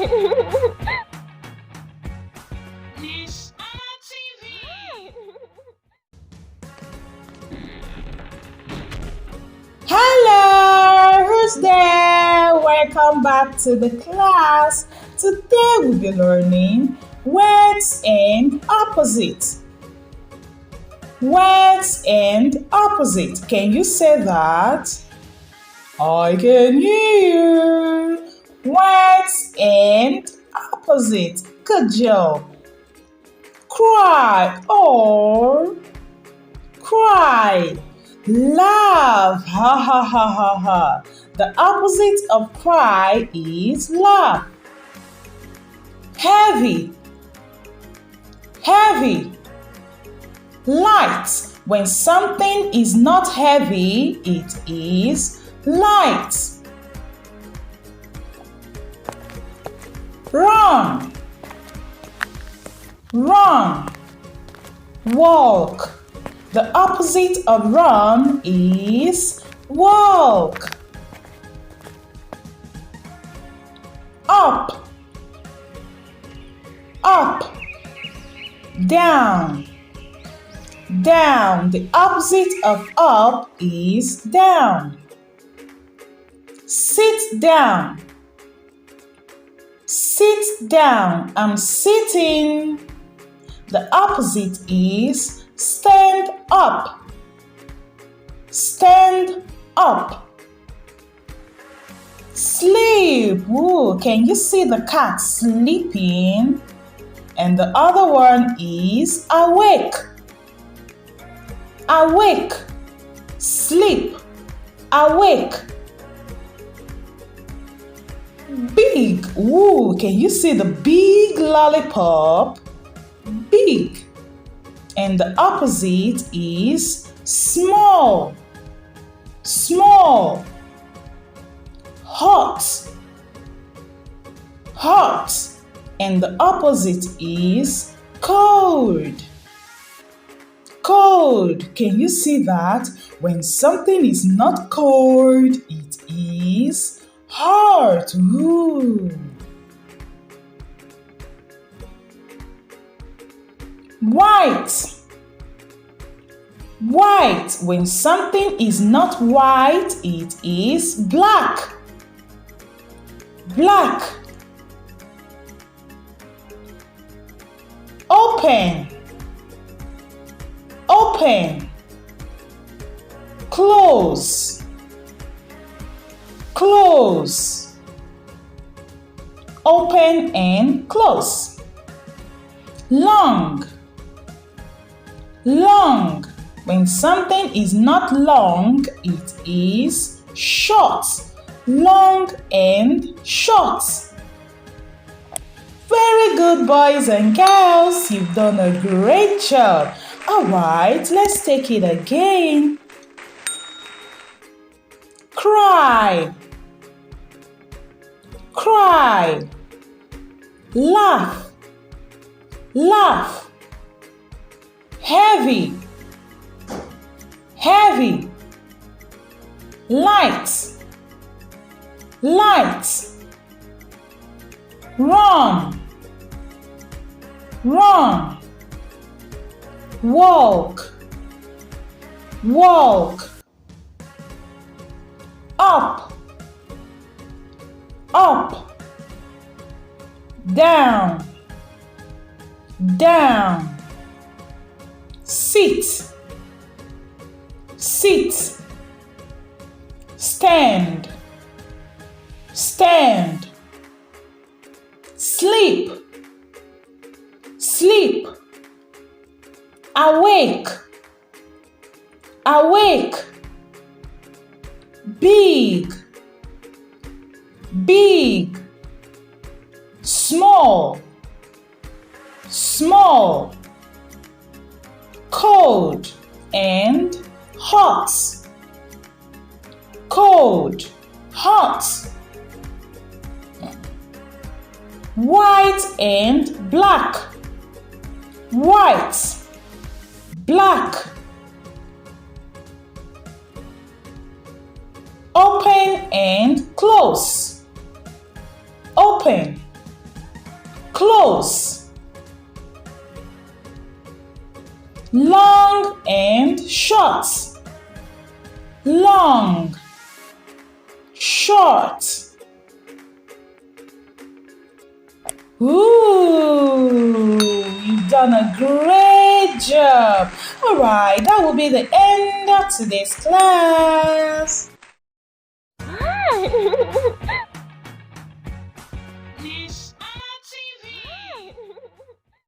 Ness-ana TV. Hello, who's there? Welcome back to the class. Today we'll be learning words and opposite. Words and opposite. Can you say that? I can hear you. Words and opposite. Good job. Cry or cry. Laugh. Ha ha ha ha ha. The opposite of cry is laugh. Heavy. Heavy. Light. When something is not heavy, it is light. Run. Run. Walk. The opposite of run is walk. Up. Up. Down. Down. The opposite of up is down. Sit down. Sit down. I'm sitting. The opposite is stand up. Stand up. Sleep. Ooh, can you see the cat sleeping? And the other one is awake. Awake. Sleep. Awake. Big. Ooh, can you see the big lollipop? Big. And the opposite is small. Small. Hot. Hot. And the opposite is cold. Cold. Can you see that? When something is not cold, it is hot. Ooh. White. White. When something is not white, it is black. Black. Open. Open. Close. Close. Open and close. Long. Long. When something is not long, it is short. Long and short. Very good, boys and girls. You've done a great job. All right, let's take it again. Cry. Cry. Laugh. Laugh. Heavy. Heavy. Light. Light. Run. Run. Walk. Walk. Up. Up. Down. Down. Sit. Sit. Stand. Stand. Sleep. Sleep. Awake. Awake. Big. Big. Small. Small. Cold and hot. Cold. Hot. White and black. White. Black. Open and close. Open. Close. Long and short. Long, short. Ooh, you've done a great job. All right, that will be the end of today's class.